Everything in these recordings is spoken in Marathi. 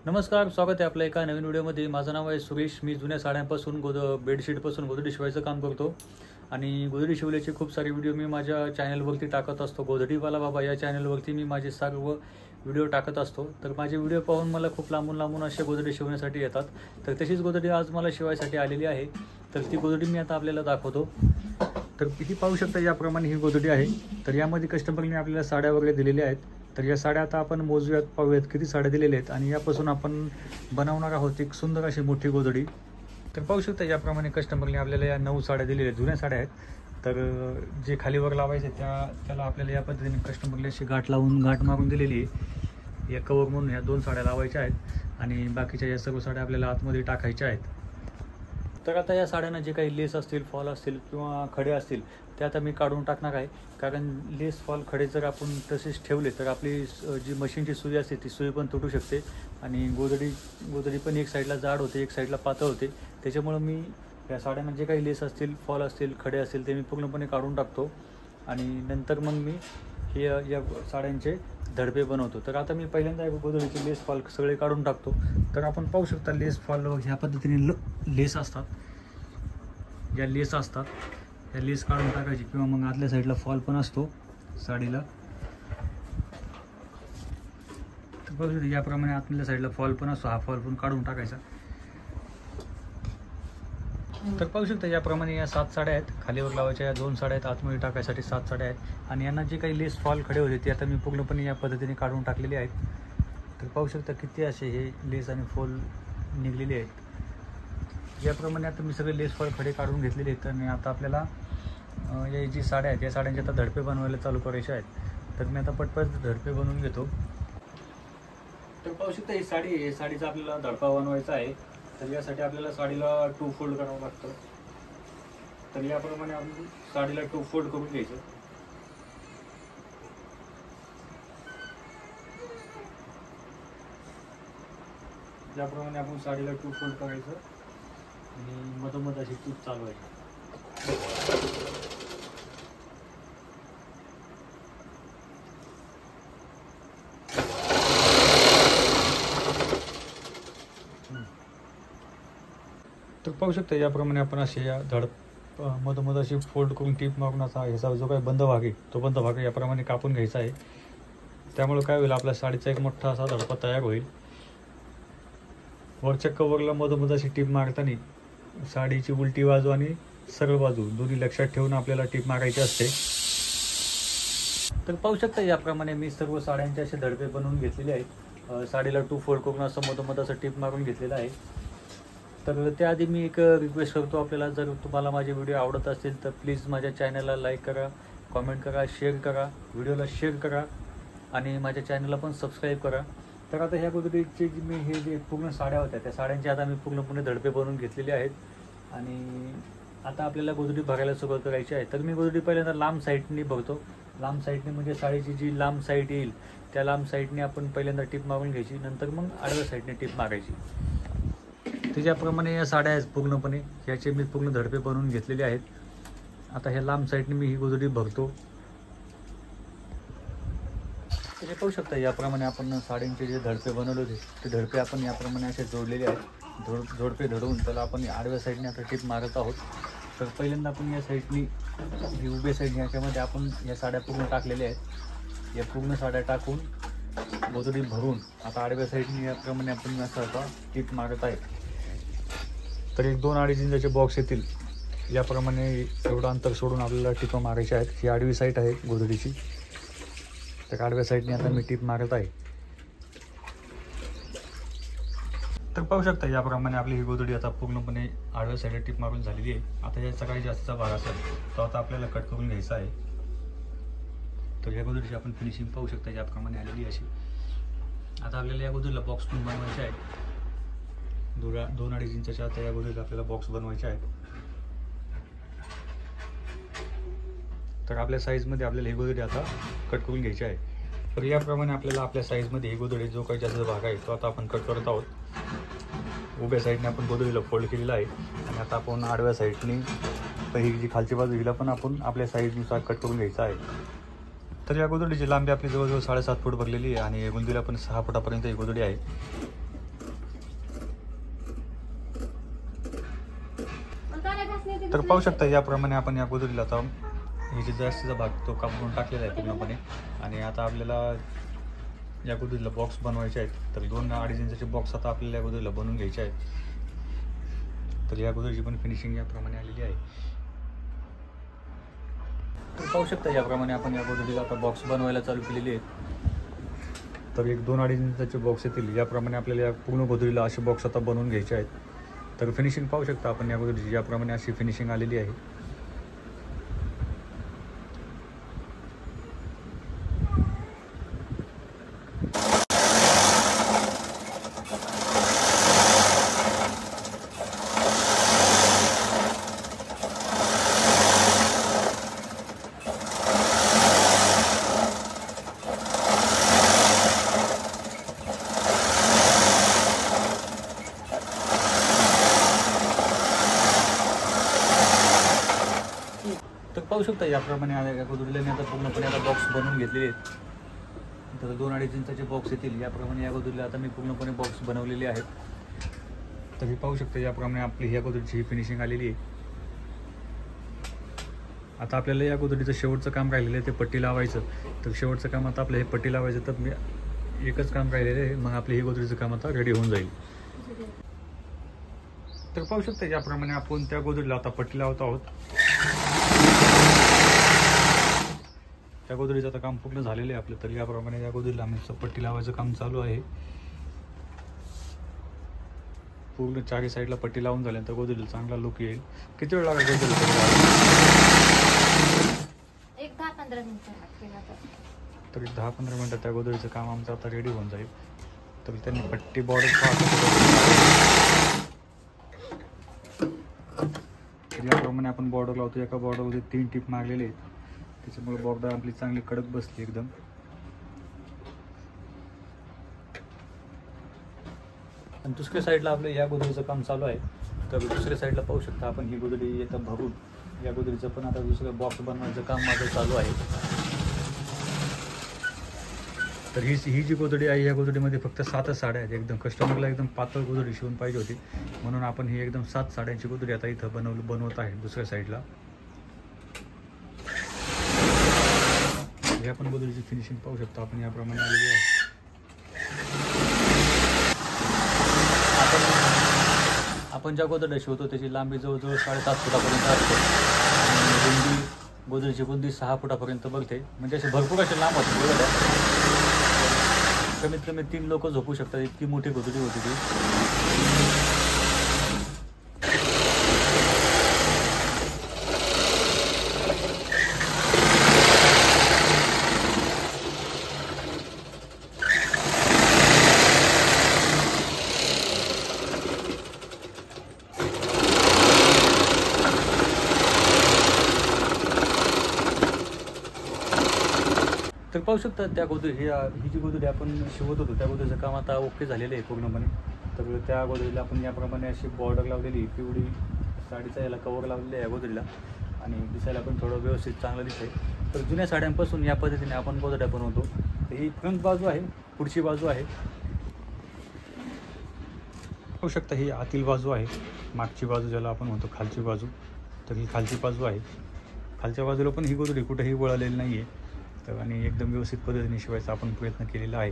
नमस्कार, स्वागत आहे आपल्या एका नवीन व्हिडिओमध्ये. माझं नाव आहे सुरेश. मी जुन्या साड्यांपासून बेडशीटपासून गोधडी शिवायचं काम करतो आणि गोधडी शिवल्याचे खूप सारे व्हिडिओ मी माझ्या चॅनलवरती टाकत असतो. गोधडीवाला बाबा या चॅनलवरती मी माझे सर्व व्हिडिओ टाकत असतो. तर माझे व्हिडिओ पाहून मला खूप लांबून असे गोधडी शिवण्यासाठी येतात. तर तशीच गोधडी आज मला शिवायसाठी आलेली आहे. तर ती गोधडी मी आता आपल्याला दाखवतो. तर ही पाहू शकता, याप्रमाणे ही गोधडी आहे. तर यामध्ये कस्टमरने आपल्याला साड्या वगैरे दिलेल्या आहेत. तर या साड्या आता आपण मोजूयात, पाहूयात किती साड्या दिलेल्या आहेत आणि यापासून आपण बनवणार आहोत एक सुंदर अशी मोठी गोधडी. तर पाहू शकता, याप्रमाणे कस्टमरने आपल्याला या 9 साड्या दिलेल्या आहेत. जुन्या साड्या आहेत. तर जे खालीवर लावायचे त्याला आपल्याला या पद्धतीने कस्टमरला अशी गाठ मारून दिलेली आहे. या कवर म्हणून ह्या 2 साड्या लावायच्या आहेत आणि बाकीच्या या सर्व साड्या आपल्याला आतमध्ये टाकायच्या आहेत. तर आता या साड्यांना जे काही लेस असतील, फॉल असतील किंवा खडे असतील ते आता मी काढून टाकणार आहे. कारण लेस, फॉल, खडे जर आपण तसेच ठेवले तर आपली जी मशीनची सुई असते ती सुई पण तुटू शकते आणि गोधडी पण एक साईडला जाड होते, एक साईडला पातळ होते. त्याच्यामुळं मी या साड्यांना जे काही लेस असतील, फॉल असतील, खडे असतील ते मी पूर्णपणे काढून टाकतो आणि नंतर मग मी हे या साड्यांचे धडपे बनवतो. तर आता मी पहिल्यांदा गोधडीचे लेस, फॉल सगळे काढून टाकतो. तर आपण पाहू शकता, लेस, फॉल ह्या पद्धतीने लेस असतात. या लेस असतात, या लेस काढून टाकायची किंवा मग आतल्या साईडला फॉल पण असतो साडीला. तर बघू शकता, याप्रमाणे आतल्या साईडला फॉल पण असतो. हा फॉल पण काढून टाकायचा. तर पाहू शकता, याप्रमाणे या 7 साड्या आहेत. खालीवर लावायच्या या 2 साड्या आहेत. आतमध्ये टाकायसाठी 7 साड्या आहेत आणि यांना जे काही लेस, फॉल, खडे होते ते आता मी पूर्णपणे या पद्धतीने काढून टाकलेले आहेत. तर पाहू शकता किती असे हे लेस आणि फॉल निघलेले आहेत. याप्रमाणे आता मी सगळे लेस, फॉल, खडे काढून घेतलेले आहेत आणि आता आपल्याला या जी साड्या आहेत या साड्यांचे आता धडपे बनवायला चालू करायचे आहेत. तर मी आता पटपट धडपे बनवून घेतो. तर पाहू शकता, ही साडी आहे. साडीचा आपल्याला धडपा बनवायचा आहे. तर यासाठी आपल्याला साडीला 2 फोल्ड करावं लागतं. तर याप्रमाणे आपण साडीला 2 फोल्ड करून घ्यायचं. ज्याप्रमाणे आपण साडीला 2 फोल्ड करायचं आणि मधोमध अशी टीप चालवायची. तर पाहू शकता, याप्रमाणे आपण असे या मधोमध अशी फोल्ड करून टीप मारून असा ह्याचा जो काही बंद भाग आहे तो बंद भाग याप्रमाणे कापून घ्यायचा आहे. त्यामुळे काय होईल, आपल्या साडीचा एक मोठा असा धडपा तयार होईल. वरच्या कवरला मधोमध अशी टीप मारताना साडीची उलटी बाजू आणि सरळ बाजू दोन्ही लक्षात ठेवून आपल्याला टीप मारायची असते. तर पाहू शकता, याप्रमाणे मी सर्व साड्यांचे असे धडपे बनवून घेतलेले आहेत. साडीला 2 फोल्ड करून असं मधोमध असं टीप मारून घेतलेलं आहे. तर त्याआधी मी एक रिक्वेस्ट करतो आपल्याला, जर तुम्हाला माझे व्हिडिओ आवडत असतील तर प्लीज माझ्या चॅनलला लाईक करा, कॉमेंट करा, शेअर करा, व्हिडिओला शेअर करा आणि माझ्या चॅनलला पण सबस्क्राईब करा. तर आता ह्या गोधडीचे मी हे जे पूर्ण साड्या होत्या त्या साड्यांचे आता मी पूर्णपणे धडपे बनवून घेतलेले आहेत आणि आता आपल्याला गोधडी भरायला सुरुवात करायची आहे. तर मी गोधडी पहिल्यांदा लांब साईडने भरतो. लांब साईडने म्हणजे साडीची जी लांब साईड येईल त्या लांब साईडने आपण पहिल्यांदा टीप मारून घ्यायची, नंतर मग आडव्या साईडने टीप मारायची. त्याच्याप्रमाणे या साड्या आहेत पूर्णपणे, ह्याचे मी पूर्ण धडपे बनवून घेतलेले आहेत. आता ह्या लांब साईडने मी ही गोधडी भरतो. हे पाहू शकता, याप्रमाणे आपण साड्यांचे जे धडपे बनवले होते ते धडपे आपण याप्रमाणे असे जोडलेले आहेत. जोडपे धडवून त्याला आपण आडव्या साईडने आता टीप मारत आहोत. तर पहिल्यांदा आपण या साईडनी ही उभ्या साईडने याच्यामध्ये आपण या साड्या पूर्ण टाकलेल्या आहेत. या पूर्ण साड्या टाकून गोधडी भरून आता आडव्या साईडने याप्रमाणे आपण असं आता टीप मारत आहे. तर एक 2-2.5 इंचाचे बॉक्स येतील. याप्रमाणे एवढं अंतर सोडून आपल्याला टिपा मारायच्या आहेत. ही आडवी साईड आहे गोधडीची. तर आडव्या साईडने आता मी टीप मारत आहे. तर पाहू शकता, याप्रमाणे आपली ही गोधडी आता पूर्णपणे आडव्या साईडला टीप मारून झालेली आहे. आता याचा काही जास्तचा भाग असेल तो आता आपल्याला कट करून घ्यायचा आहे. तर या गोधडीची आपण फिनिशिंग पाहू शकता, याप्रमाणे आलेली अशी. आता आपल्याला या गोधडीला बॉक्स पण बनवायचे आहे. 2-2.5 इंचाच्या आता या गोधडीला आपल्याला बॉक्स बनवायचे आहेत. तर आपल्या साईजमध्ये आपल्याला ही गोधडी आता कट करून घ्यायची आहे. तर याप्रमाणे आपल्याला आपल्या साईजमध्ये ही गोधडी जो काही जास्त भाग आहे तो आता आपण कट करत आहोत. उभ्या साईडने आपण गोधडीला फोल्ड केलेला आहे आणि आता आपण आडव्या साईडने ही जी खालची बाजू हिला पण आपण आपल्या साईजनुसार कट करून घ्यायचा आहे. तर या गोधडीची लांबी आपली जवळजवळ 7.5 फूट भरलेली आहे आणि रुंदीला पण 6 फुटापर्यंत ही गोधडी आहे. तर पाहू शकता याप्रमाणे आपण या गोदडीला आता हे जे जास्तीचा भाग तो कापून टाकलेला आहे पूर्णपणे. आणि आता आपल्याला या गोदडीला बॉक्स बनवायचे आहेत. तर 2-2.5 इंचाचे बॉक्स आता आपल्याला या गोदडीला बनवून घ्यायचे आहेत. तर या गोदडीची पण फिनिशिंग याप्रमाणे आलेली आहे. तर पाहू शकता याप्रमाणे आपण या गोदडीला आता बॉक्स बनवायला चालू केलेले आहेत. तर 1-2-2.5 इंचाचे बॉक्स येतील. याप्रमाणे आपल्याला या पूर्ण गोदडीला असे बॉक्स आता बनवून घ्यायचे आहेत. तर फिनिशिंग पाहू शकता आपण या गोदडीची याप्रमाणे अशी फिनिशिंग आलेली आहे. तर पाहू शकता याप्रमाणे या गोदडीला आता पूर्णपणे आता बॉक्स बनवून घेतलेले आहेत. तर 2-2.5 इंचाचे बॉक्स येतील. याप्रमाणे या गोदडीला आता मी पूर्णपणे बॉक्स बनवलेले आहेत. तर हे पाहू शकता याप्रमाणे आपली ह्या गोदडीची ही फिनिशिंग आलेली आहे. आता आपल्याला या गोदडीचं शेवटचं काम राहिलेलं आहे ते पट्टी लावायचं. तर शेवटचं काम आता आपलं हे पट्टी लावायचं. तर मी एकच काम राहिलेलं आहे, मग आपली ही गोदडीचं काम आता रेडी होऊन जाईल. तर पाहू शकता याप्रमाणे आपण त्या गोदडीला आता पट्टी लावत आहोत. त्या गोदडीचं आता काम पूर्ण झालेलं आहे आपलं. तर याप्रमाणे या गोदडीला आम्ही पट्टी लावायचं काम चालू आहे. पूर्ण चारी साईडला पट्टी लावून झाल्यानंतर गोदडीला चांगला लुक येईल. किती वेळ लागेल गोदडीला? एक 10-15 मिनिटं. तरी 10-15 मिनिटात त्या गोदडीचं काम आमचं आता रेडी होऊन जाईल. तर त्यांनी पट्टी बॉर्डर याप्रमाणे आपण बॉर्डर लावतो. एका बॉर्डरमध्ये 3 टिप मारलेले आहेत. त्याच्यामुळे बॉर्डर आपली चांगली कडक बसली एकदम. आणि दुसऱ्या साईडला आपलं या गोदडीचं काम चालू आहे. तर दुसऱ्या साईडला पाहू शकता आपण ही गोदडी येतं भरून या गोदडीचं पण आता दुसरं बॉक्स बनवायचं काम माझं चालू आहे. तर ही जी गोदडी आहे या गोदडीमध्ये फक्त 7च साड्या आहेत. एकदम कस्टमरला एकदम पातळ गोदडी शिवून पाहिजे होती, म्हणून आपण ही एकदम 7 साड्यांची गोदडी आता इथं बनवत आहे दुसऱ्या साईडला. हे आपण गोदडीची फिनिशिंग पाहू शकतो आपण याप्रमाणे आलेली आहे. आपण ज्या गोदड्या शिवतो त्याची लांबी जवळजवळ 7.5 फुटापर्यंत असते. आणि रुंदी गोदडीची रुंदी 6 फुटापर्यंत बघते. म्हणजे असे भरपूर असे लांब होते गोदड्या. कमीत कमी 3 लोक झोपू शकतात इतकी मोठी गोदडी होती ती. तर पाहू शकता त्या गोदडी ही जी गोदडी आपण शिवत होतो त्या गोदडीचं काम आता ओके झालेलं आहे पूर्णपणे. तर त्या गोदडीला आपण याप्रमाणे अशी बॉर्डर लावलेली पिवळी साडीचा याला कवर लावलेलं आहे या गोदडीला. आणि दिसायला पण थोडं व्यवस्थित चांगलं दिसतंय. तर जुन्या साड्यांपासून या पद्धतीने आपण गोदड्या बनवतो. तर ही फ्रंट बाजू आहे, पुढची बाजू आहे. पाहू शकता ही आतील बाजू आहे, मागची बाजू ज्याला आपण म्हणतो खालची बाजू. तर ही खालची बाजू आहे. खालच्या बाजूला पण ही गोदडी कुठेही वळलेली नाही आहे. तर आणि एकदम व्यवस्थित पद्धतीने शिवायचा आपण प्रयत्न केलेला आहे.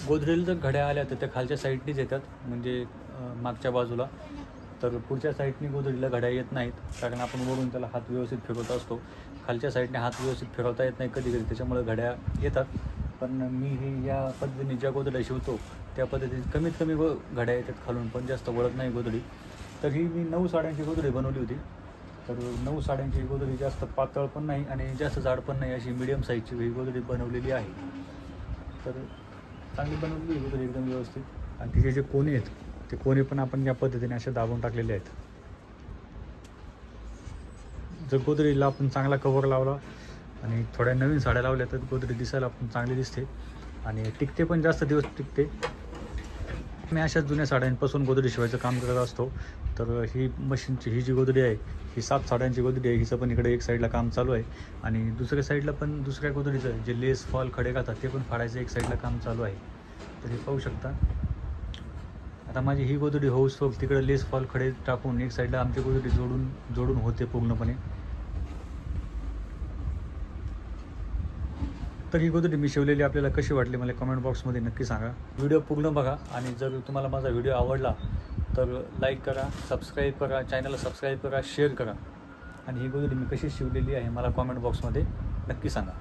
गोदडीला जर घड्या आल्या तर त्या खालच्या साईडनीच येतात, म्हणजे मागच्या बाजूला. तर पुढच्या साईडनी गोदडीला घड्या येत नाहीत, कारण आपण वरून त्याला हात व्यवस्थित फिरवत असतो. खालच्या साईडने हात व्यवस्थित फिरवता येत नाही कधी कधी, त्याच्यामुळे घड्या येतात. पण मी ही या पद्धतीने ज्या गोदड्या शिवतो त्या पद्धतीने कमीत कमी घड्या येतात खालून, पण जास्त वळत नाही गोदडी. तर ही मी 9 साड्यांची गोदडी बनवली होती. तर 9 साड्यांची गोदडी जास्त पातळ पण नाही आणि जास्त जाड पण नाही, अशी मीडियम साईजची ही गोदडी बनवलेली आहे. तर चांगली बनवलेली गोदडी एकदम व्यवस्थित. आणि तिचे जे कोणे आहेत ते कोणे पण आपण या पद्धतीने असे दाबून टाकलेले आहेत. जर गोदडीला आपण चांगला कवर लावला आणि थोड्या नवीन साड्या लावल्या तर गोदडी दिसायला पण चांगली दिसते आणि टिकते पण, जास्त दिवस टिकते. मी अशाच जुन्या साड्यांपासून गोदडी शिवायचं काम करत असतो. तर ही मशीनची ही जी गोदडी आहे ही 7 साड्यांची गोदडी आहे. हिचं पण इकडे एक साईडला काम चालू आहे आणि दुसऱ्या साईडला पण दुसऱ्या गोदडीचं जे लेस फॉल खडे घालतात ते पण फाडायचं एक साईडला काम चालू आहे. तर हे पाहू शकता आता माझी ही गोधडी होऊसतोवर तिकडे लेस फॉल खडे टाकून एक साईडला आमची गोधडी जोडून होते पूर्णपणे. तर ही गोधडी मी शिवलेली आपल्याला कशी वाटली मला कमेंट बॉक्समध्ये नक्की सांगा. व्हिडिओ पूर्ण बघा आणि जर तुम्हाला माझा व्हिडिओ आवडला तर लाईक करा, सबस्क्राईब करा, चॅनलला सबस्क्राईब करा, शेअर करा आणि ही गोधडी मी कशी शिवलेली आहे मला कमेंट बॉक्समध्ये नक्की सांगा.